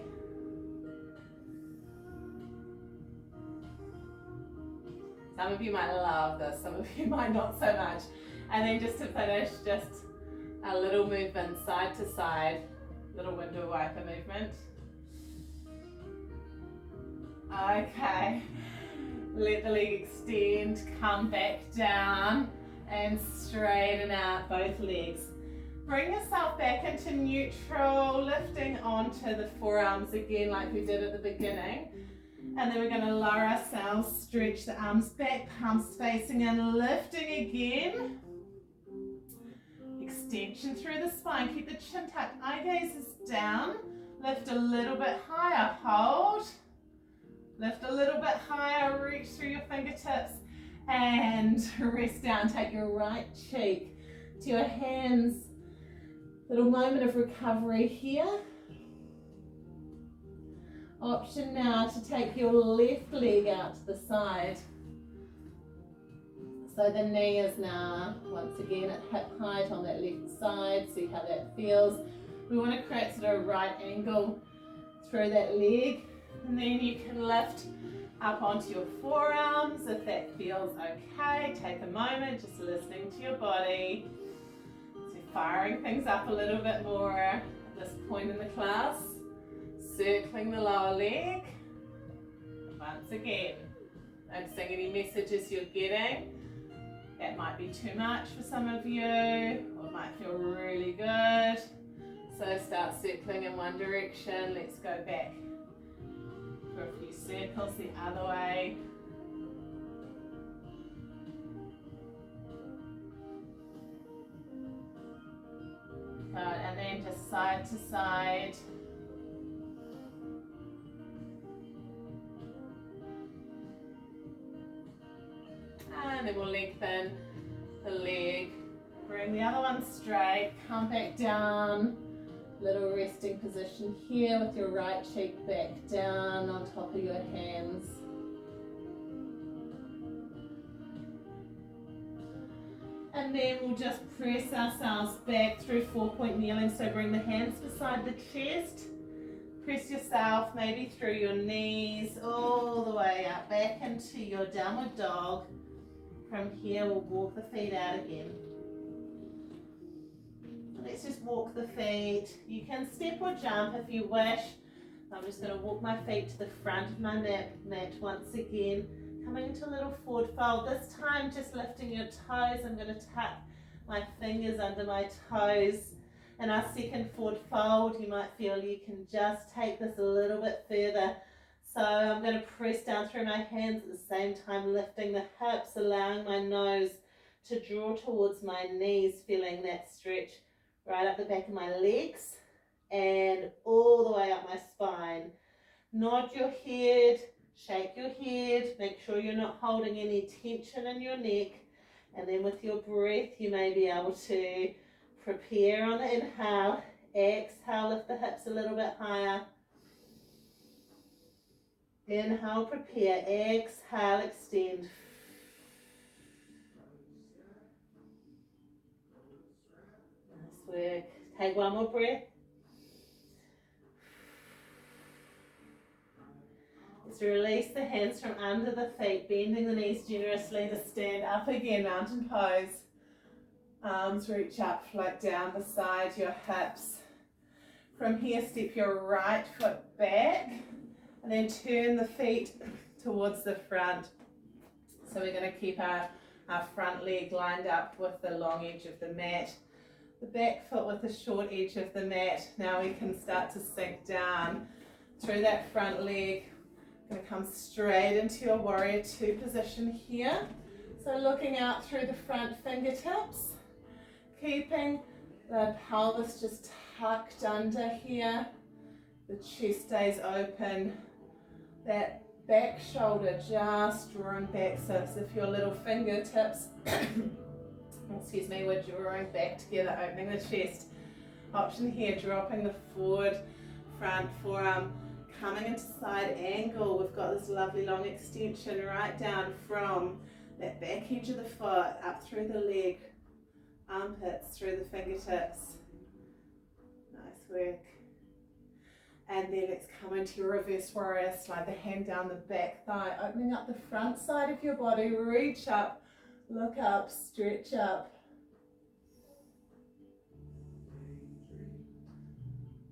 Some of you might love this, some of you might not so much. And then just to finish, just a little movement side to side, little window wiper movement. Okay, let the leg extend, come back down and straighten out both legs. Bring yourself back into neutral, lifting onto the forearms again like we did at the beginning. And then we're going to lower ourselves, stretch the arms back, palms facing in, lifting again. Extension through the spine, keep the chin tucked, eye gaze is down. Lift a little bit higher, hold. Lift a little bit higher, reach through your fingertips and rest down. Take your right cheek to your hands. Little moment of recovery here. Option now to take your left leg out to the side. So the knee is now once again at hip height on that left side. See how that feels. We want to create sort of a right angle through that leg. And then you can lift up onto your forearms if that feels okay. Take a moment, just listening to your body. So firing things up a little bit more at this point in the class. Circling the lower leg. Once again, noticing any messages you're getting. That might be too much for some of you, or it might feel really good. So start circling in one direction. Let's go back for a few circles the other way. Good, and then just side to side. And then we'll lengthen the leg. Bring the other one straight, come back down. Little resting position here with your right cheek back down on top of your hands. And then we'll just press ourselves back through 4-point kneeling. So bring the hands beside the chest. Press yourself maybe through your knees all the way up back into your downward dog. From here we'll walk the feet out again. Let's just walk the feet. You can step or jump if you wish. I'm just going to walk my feet to the front of my mat once again. Coming into a little forward fold. This time just lifting your toes. I'm going to tuck my fingers under my toes. In our second forward fold, you might feel you can just take this a little bit further. So I'm going to press down through my hands at the same time, lifting the hips, allowing my nose to draw towards my knees, feeling that stretch right up the back of my legs and all the way up my spine. Nod your head, shake your head, make sure you're not holding any tension in your neck, and then with your breath you may be able to prepare on the inhale, exhale, lift the hips a little bit higher. Inhale, prepare, exhale, extend. Nice work. Take one more breath. Let's release the hands from under the feet, bending the knees generously to stand up again, mountain pose. Arms reach up, float down beside your hips. From here, step your right foot back and then turn the feet towards the front. So we're going to keep our front leg lined up with the long edge of the mat, the back foot with the short edge of the mat. Now we can start to sink down through that front leg. Going to come straight into your warrior two position here. So looking out through the front fingertips, keeping the pelvis just tucked under here. The chest stays open. That back shoulder just drawing back, so as if your little fingertips excuse me, we're drawing back together, opening the chest. Option here, dropping the forward front forearm, coming into side angle. We've got this lovely long extension right down from that back edge of the foot, up through the leg, armpits, through the fingertips. Nice work. And then let's come into your reverse warrior. Slide the hand down the back thigh, opening up the front side of your body. Reach up, look up, stretch up.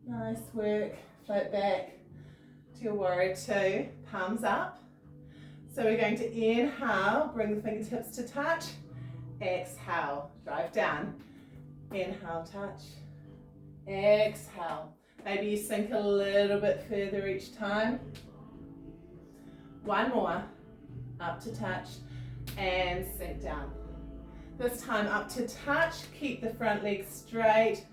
Nice work. Float back to your warrior two, palms up. So we're going to inhale, bring the fingertips to touch. Exhale, drive down. Inhale, touch. Exhale. Maybe you sink a little bit further each time. One more. Up to touch and sink down. This time up to touch. Keep the front leg straight.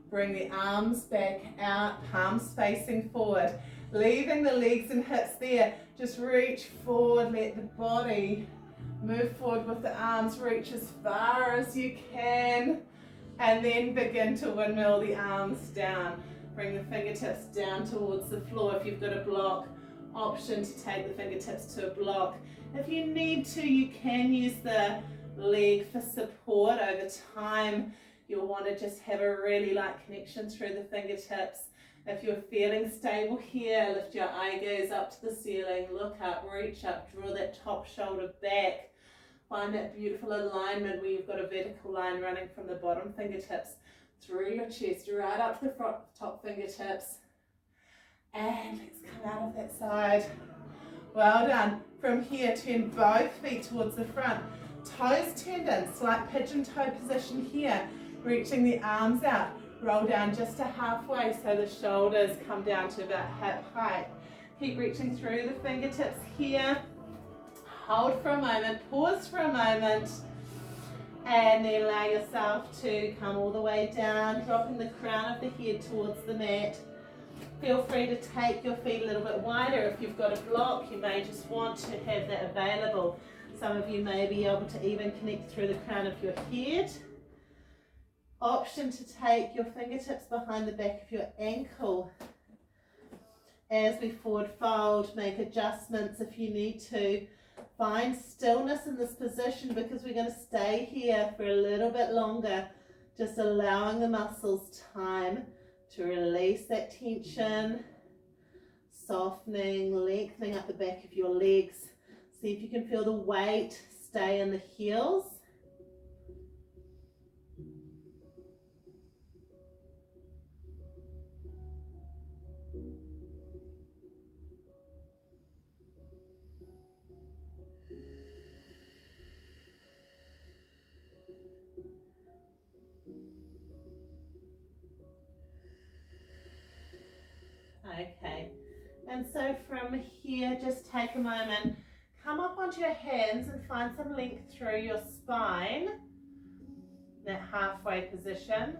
Bring the arms back out, palms facing forward. Leaving the legs and hips there. Just reach forward, let the body move forward with the arms. Reach as far as you can. And then begin to windmill the arms down. Bring the fingertips down towards the floor. If you've got a block, option to take the fingertips to a block. If you need to, you can use the leg for support. Over time, you'll want to just have a really light connection through the fingertips. If you're feeling stable here, lift your eye gaze up to the ceiling, look up, reach up, draw that top shoulder back. Find that beautiful alignment where you've got a vertical line running from the bottom fingertips through your chest, right up to the front, top fingertips. And let's come out of that side. Well done. From here, turn both feet towards the front. Toes turned in, slight pigeon toe position here. Reaching the arms out. Roll down just to halfway so the shoulders come down to about hip height. Keep reaching through the fingertips here. Hold for a moment, pause for a moment, and then allow yourself to come all the way down, dropping the crown of the head towards the mat. Feel free to take your feet a little bit wider. If you've got a block, you may just want to have that available. Some of you may be able to even connect through the crown of your head. Option to take your fingertips behind the back of your ankle as we forward fold. Make adjustments if you need to. Find stillness in this position because we're going to stay here for a little bit longer, just allowing the muscles time to release that tension, softening, lengthening up the back of your legs. See if you can feel the weight stay in the heels. Okay, and so from here, just take a moment, come up onto your hands and find some length through your spine, that halfway position.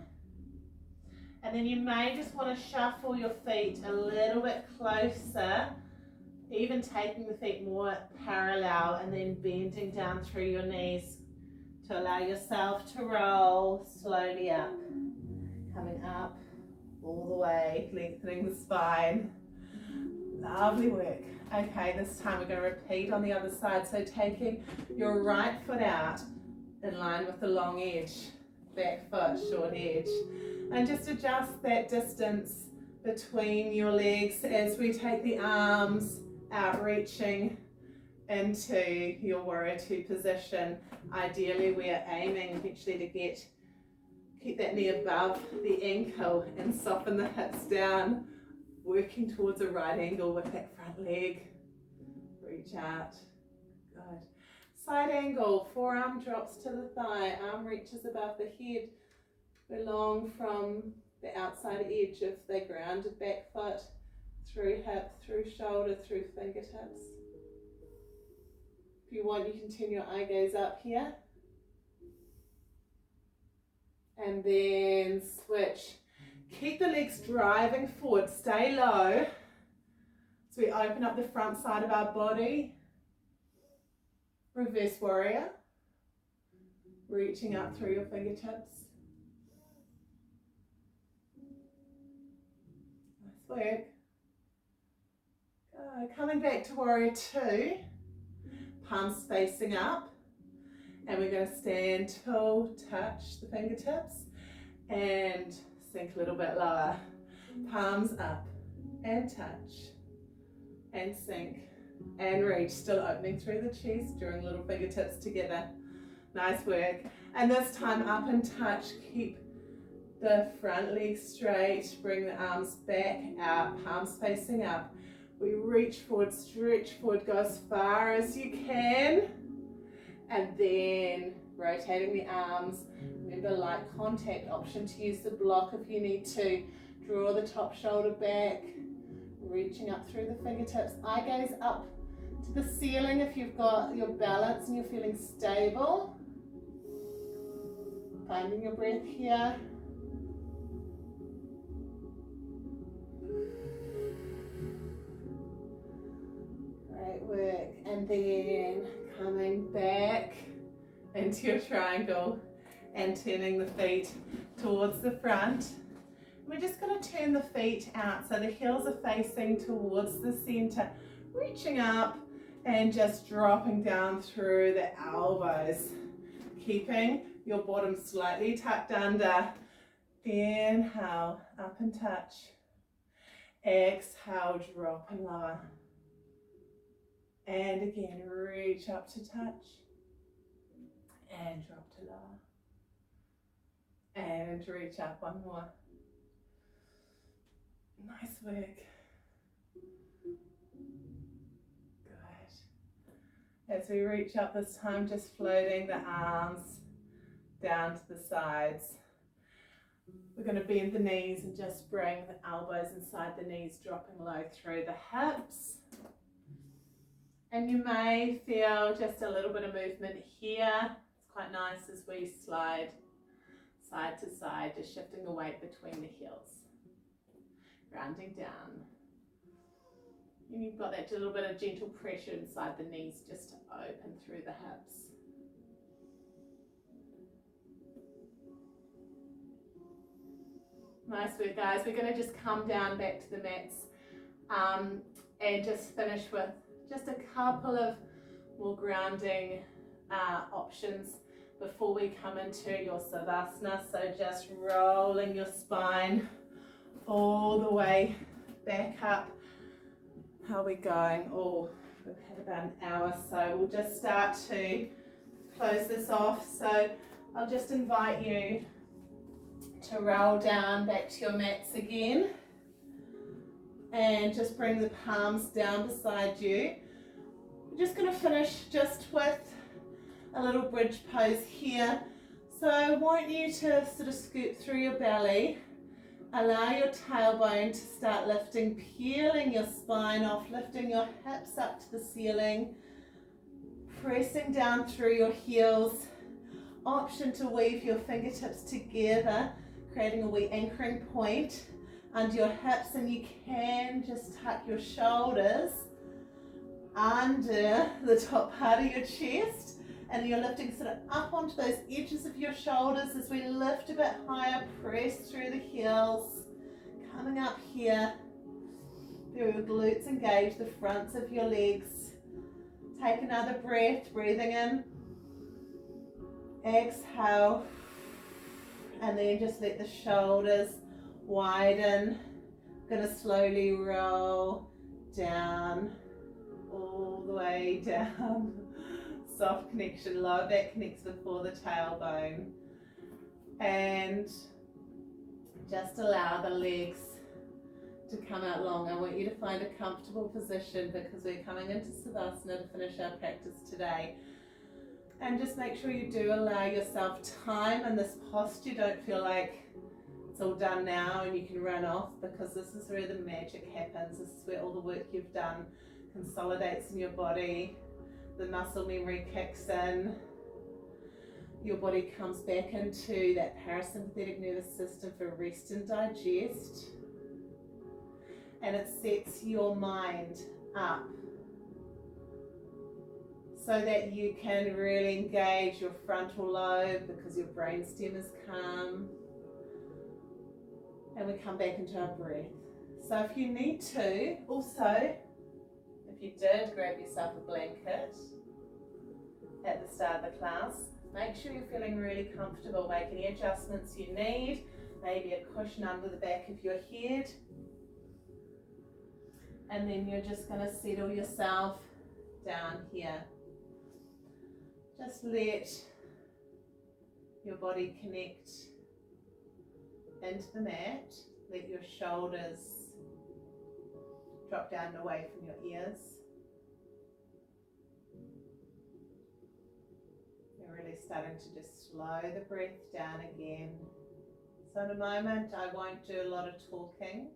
And then you may just want to shuffle your feet a little bit closer, even taking the feet more parallel and then bending down through your knees to allow yourself to roll slowly up, coming up all the way, lengthening the spine. Lovely work. Okay, this time we're going to repeat on the other side. So taking your right foot out in line with the long edge, back foot, short edge. And just adjust that distance between your legs as we take the arms out, reaching into your warrior two position. Ideally, we are aiming eventually to keep that knee above the ankle and soften the hips down, working towards a right angle with that front leg. Reach out. Good. Side angle, forearm drops to the thigh, arm reaches above the head. We're long from the outside edge of the grounded back foot, through hip, through shoulder, through fingertips. If you want, you can turn your eye gaze up here. And then switch. Keep the legs driving forward, stay low. So we open up the front side of our body. Reverse warrior. Reaching up through your fingertips. Nice work. Good. Coming back to warrior two. Palms facing up. And we're going to stand tall, touch the fingertips, and sink a little bit lower. Palms up, and touch, and sink, and reach. Still opening through the chest, drawing little fingertips together. Nice work. And this time up and touch. Keep the front leg straight. Bring the arms back out, palms facing up. We reach forward, stretch forward, go as far as you can. And then rotating the arms. Remember, light contact, option to use the block if you need to. Draw the top shoulder back, reaching up through the fingertips. Eye gaze up to the ceiling if you've got your balance and you're feeling stable. Finding your breath here. Great work. And then coming back into your triangle and turning the feet towards the front. We're just going to turn the feet out so the heels are facing towards the center, reaching up and just dropping down through the elbows, keeping your bottom slightly tucked under. Inhale, up and touch. Exhale, drop and lower. And again, reach up to touch. And drop to lower. And reach up one more. Nice work. Good. As we reach up this time, just floating the arms down to the sides. We're going to bend the knees and just bring the elbows inside the knees, dropping low through the hips. And you may feel just a little bit of movement here. It's quite nice as we slide side to side, just shifting the weight between the heels. Rounding down. And you've got that little bit of gentle pressure inside the knees just to open through the hips. Nice work, guys. We're going to just come down back to the mats and just finish with just a couple of more grounding options before we come into your Savasana. So just rolling your spine all the way back up. How are we going? Oh, we've had about an hour, so we'll just start to close this off. So I'll just invite you to roll down back to your mats again and just bring the palms down beside you. We're just going to finish just with a little bridge pose here. So I want you to sort of scoop through your belly, allow your tailbone to start lifting, peeling your spine off, lifting your hips up to the ceiling, pressing down through your heels. Option to weave your fingertips together, creating a wee anchoring point under your hips, and you can just tuck your shoulders under the top part of your chest, and you're lifting sort of up onto those edges of your shoulders as we lift a bit higher, press through the heels, coming up here, feel your glutes engage the fronts of your legs. Take another breath, breathing in, exhale, and then just let the shoulders widen. Going to slowly roll down, all the way down. Soft connection, lower back connects before the tailbone. And just allow the legs to come out long. I want you to find a comfortable position because we're coming into Savasana to finish our practice today. And just make sure you do allow yourself time in this posture. Don't feel like it's all done now and you can run off, because this is where the magic happens. This is where all the work you've done consolidates in your body. The muscle memory kicks in. Your body comes back into that parasympathetic nervous system for rest and digest. And it sets your mind up so that you can really engage your frontal lobe because your brainstem is calm. And we come back into our breath. So if you need to, also, if you did grab yourself a blanket at the start of the class, make sure you're feeling really comfortable. Make any adjustments you need, maybe a cushion under the back of your head. And then you're just going to settle yourself down here. Just let your body connect into the mat. Let your shoulders drop down and away from your ears. You're really starting to just slow the breath down again. So in a moment, I won't do a lot of talking.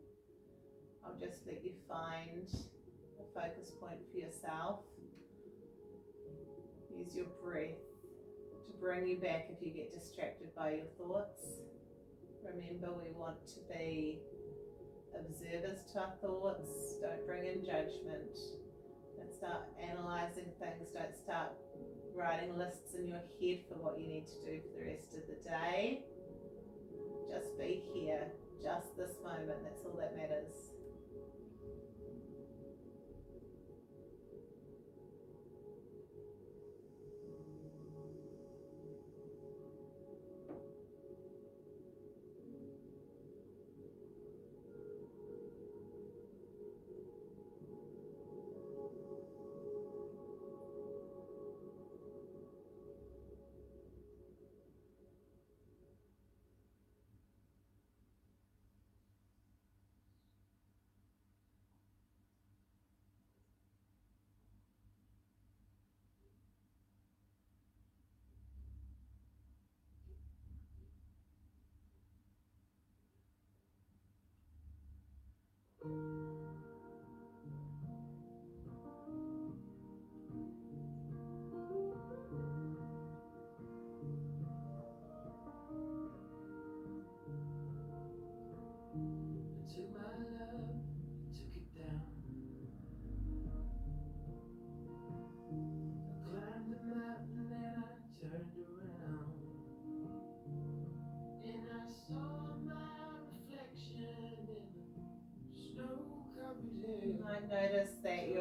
I'll just let you find a focus point for yourself. Use your breath to bring you back if you get distracted by your thoughts. Remember, we want to be observers to our thoughts. Don't bring in judgment. Don't start analysing things. Don't start writing lists in your head for what you need to do for the rest of the day. Just be here, just this moment. That's all that matters.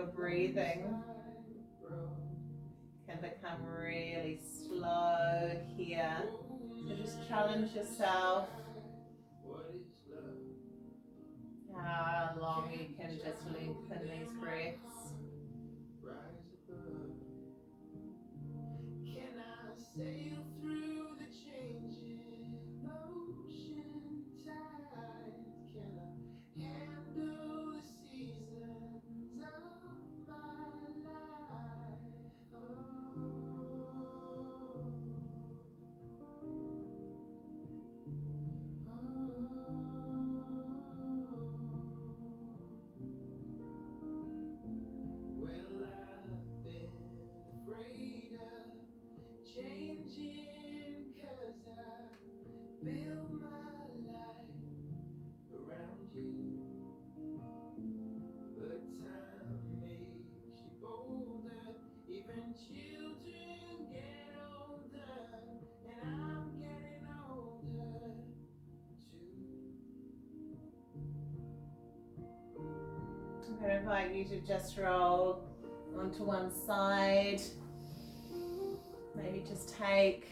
your breathing can become really slow here. So just challenge yourself how long you can just lengthen these breaths. Can I sail through the changing ocean tides? Can I handle the seasons of my life? Well, I've been afraid of changing 'cause I built my life around you. But time makes you bolder, even children get older, and I'm getting older too. I'm going to invite you to just roll onto one side. Maybe just take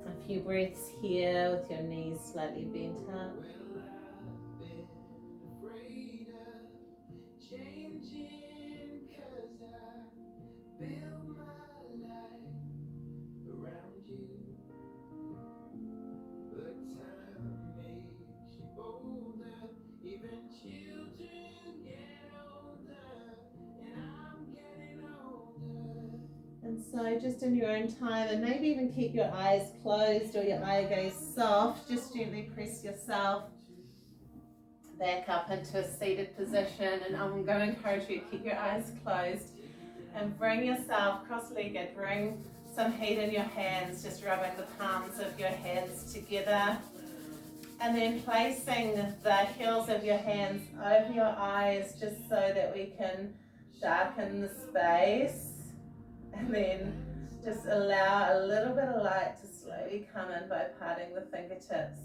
a few breaths here with your knees slightly bent up. Well, I've been afraid of changing 'cause I built my life around you. But time makes you bolder, even children get older, and I'm getting older. And so just in your own time, and maybe even keep your eyes closed or your eye gaze soft, just gently press yourself back up into a seated position, and I'm going to encourage you to keep your eyes closed and bring yourself cross-legged, bring some heat in your hands, just rubbing the palms of your hands together, and then placing the heels of your hands over your eyes just so that we can darken the space, and then just allow a little bit of light to slowly come in by parting the fingertips.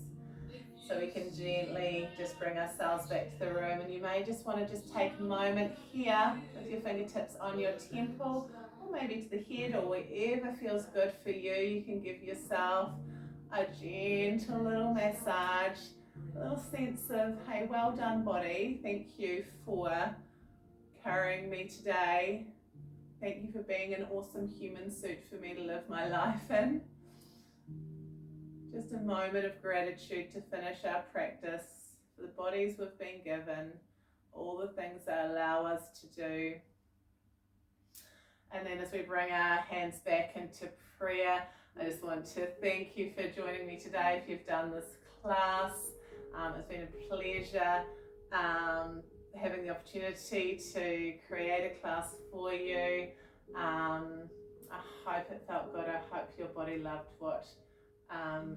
So we can gently just bring ourselves back to the room, and you may just want to just take a moment here with your fingertips on your temple, or maybe to the head, or wherever feels good for you. You can give yourself a gentle little massage, a little sense of, hey, well done body, thank you for carrying me today. Thank you for being an awesome human suit for me to live my life in. Just a moment of gratitude to finish our practice for the bodies we've been given, all the things that allow us to do. And then as we bring our hands back into prayer, I just want to thank you for joining me today. If you've done this class, it's been a pleasure having the opportunity to create a class for you. I hope it felt good. I hope your body loved what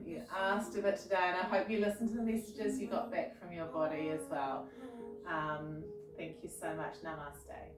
you asked of it today, and I hope you listened to the messages you got back from your body as well. Thank you so much. Namaste.